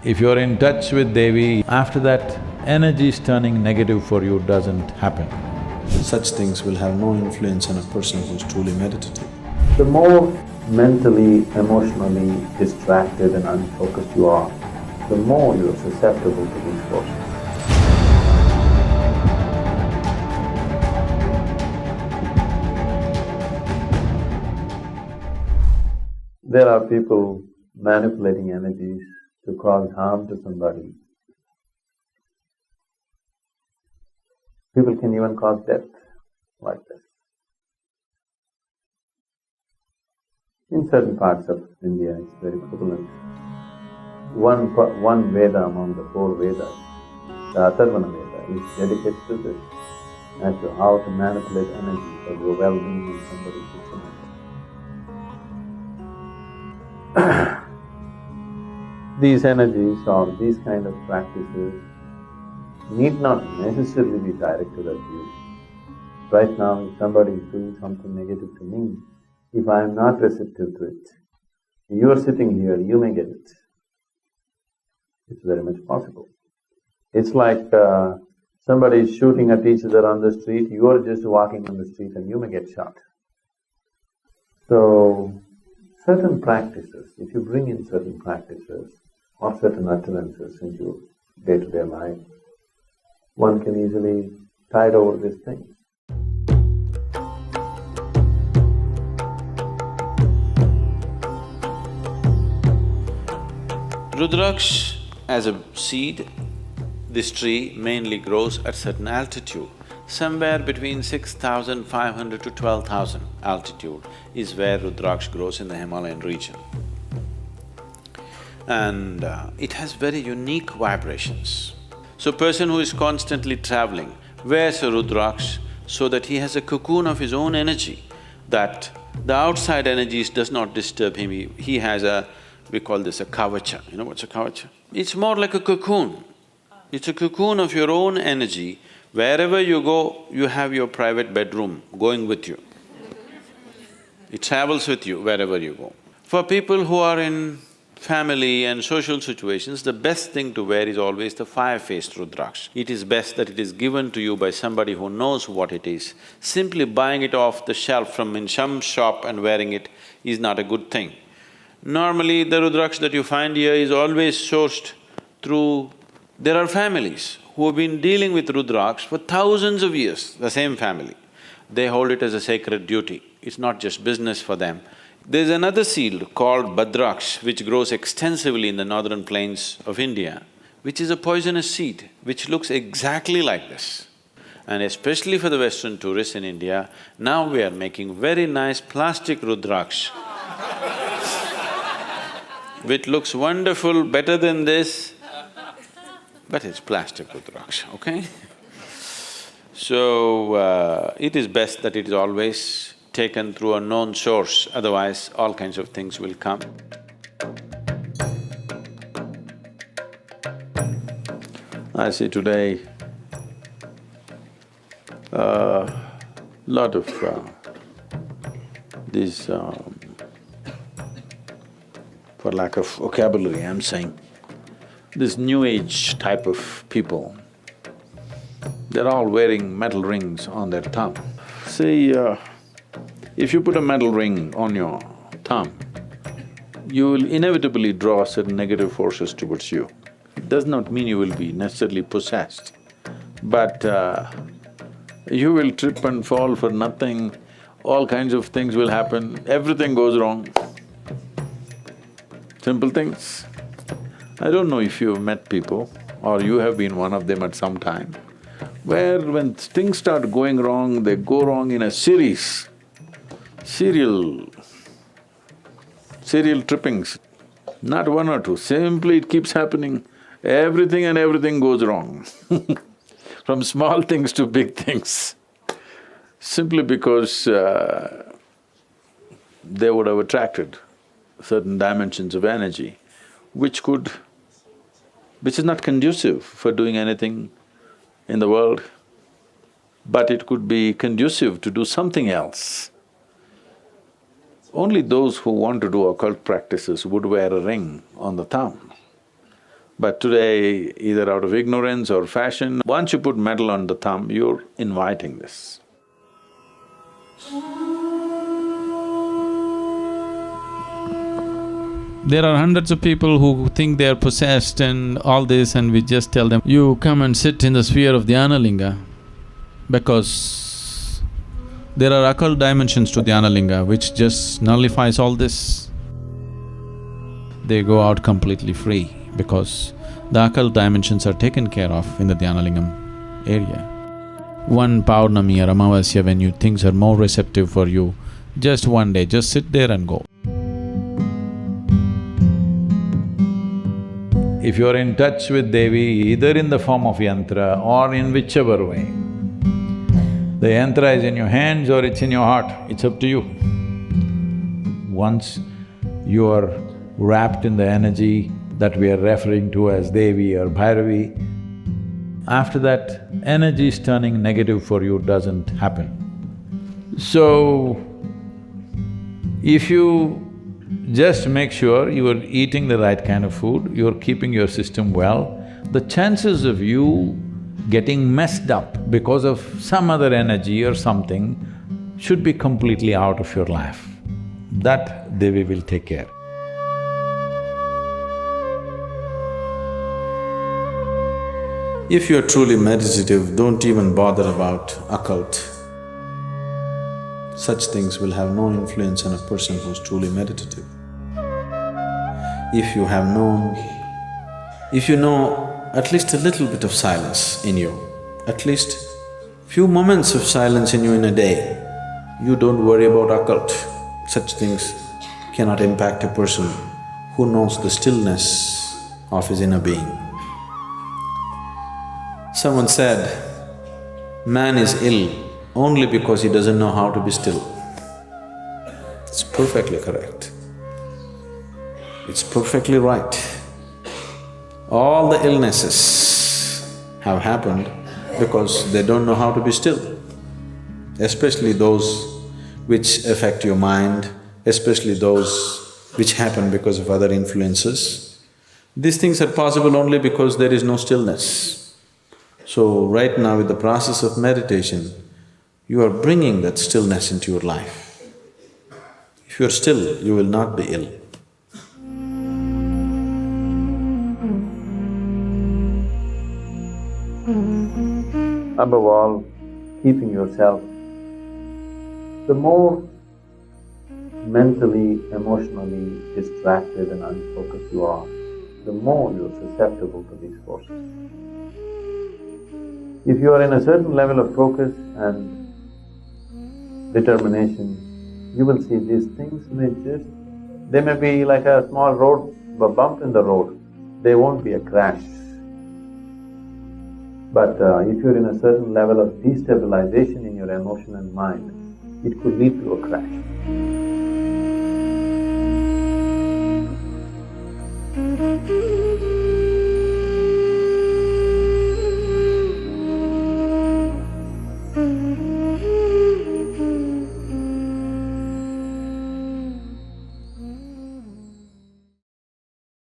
If you're in touch with Devi, after that, energies turning negative for you doesn't happen. Such things will have no influence on a person who's truly meditative. The more mentally, emotionally distracted and unfocused you are, the more you are susceptible to these forces. There are people manipulating energies to cause harm to somebody. People can even cause death like this. In certain parts of India, it's very prevalent. One Veda among the 4 Vedas, the Atharvana Veda, is dedicated to this, as to how to manipulate energy for your well-being in somebody's situation. These energies or these kind of practices need not necessarily be directed at you. Right now, if somebody is doing something negative to me, if I am not receptive to it, you are sitting here, you may get it. It's very much possible. It's like somebody is shooting at each other on the street, you are just walking on the street and you may get shot. So, certain practices, if you bring in certain practices or certain utterances into day-to-day life, one can easily tide over these things. Rudraksh as a seed, this tree mainly grows at certain altitude. Somewhere between 6,500 to 12,000 altitude is where Rudraksh grows in the Himalayan region. And it has very unique vibrations. So person who is constantly traveling wears a Rudraksh so that he has a cocoon of his own energy, that the outside energies does not disturb him. He has a… we call this a kavacha. You know what's a kavacha? It's more like a cocoon. It's a cocoon of your own energy. Wherever you go, you have your private bedroom going with you. It travels with you wherever you go. For people who are in family and social situations, the best thing to wear is always the fire-faced Rudraksh. It is best that it is given to you by somebody who knows what it is. Simply buying it off the shelf from in some shop and wearing it is not a good thing. Normally, the Rudraksh that you find here is always sourced through… there are families who have been dealing with Rudraksh for thousands of years, the same family. They hold it as a sacred duty, it's not just business for them. There's another seed called Bhadraksh, which grows extensively in the northern plains of India, which is a poisonous seed, which looks exactly like this. And especially for the Western tourists in India, now we are making very nice plastic Rudraksh which looks wonderful, better than this, but it's plastic Rudraksh, okay? So, it is best that it is always taken through a known source, otherwise all kinds of things will come. I see today, lot of these, for lack of vocabulary, I'm saying, this new age type of people, they're all wearing metal rings on their thumb. See, if you put a metal ring on your thumb, you will inevitably draw certain negative forces towards you. It does not mean you will be necessarily possessed, but you will trip and fall for nothing, all kinds of things will happen, everything goes wrong. Simple things. I don't know if you've met people or you have been one of them at some time, where when things start going wrong, they go wrong in a series, serial trippings, not one or two, simply it keeps happening, everything and everything goes wrong from small things to big things, simply because they would have attracted certain dimensions of energy which is not conducive for doing anything in the world, but it could be conducive to do something else. Only those who want to do occult practices would wear a ring on the thumb. But today, either out of ignorance or fashion, once you put metal on the thumb, you're inviting this. There are hundreds of people who think they are possessed and all this, and we just tell them, you come and sit in the sphere of Dhyana Linga, because there are occult dimensions to Dhyana Linga which just nullifies all this. They go out completely free because the occult dimensions are taken care of in the Dhyana Lingam area. One Paurnami or Amavasya, when things are more receptive for you, just one day, just sit there and go. If you're in touch with Devi, either in the form of yantra or in whichever way, the yantra is in your hands or it's in your heart, it's up to you. Once you are wrapped in the energy that we are referring to as Devi or Bhairavi, after that, energy is turning negative for you doesn't happen. So, if you just make sure you are eating the right kind of food, you're keeping your system well, the chances of you getting messed up because of some other energy or something should be completely out of your life. That Devi will take care. If you're truly meditative, don't even bother about occult. Such things will have no influence on a person who's truly meditative. If you know at least a little bit of silence in you, at least few moments of silence in you in a day, you don't worry about occult. Such things cannot impact a person who knows the stillness of his inner being. Someone said, man is ill only because he doesn't know how to be still. It's perfectly correct. It's perfectly right. All the illnesses have happened because they don't know how to be still, especially those which affect your mind, especially those which happen because of other influences. These things are possible only because there is no stillness. So right now with the process of meditation, you are bringing that stillness into your life. If you're still, you will not be ill. Above all, keeping yourself. The more mentally, emotionally distracted and unfocused you are, the more you're susceptible to these forces. If you are in a certain level of focus and determination, you will see these things they may be like a small road, a bump in the road, they won't be a crash. But if you're in a certain level of destabilization in your emotion and mind, it could lead to a crash.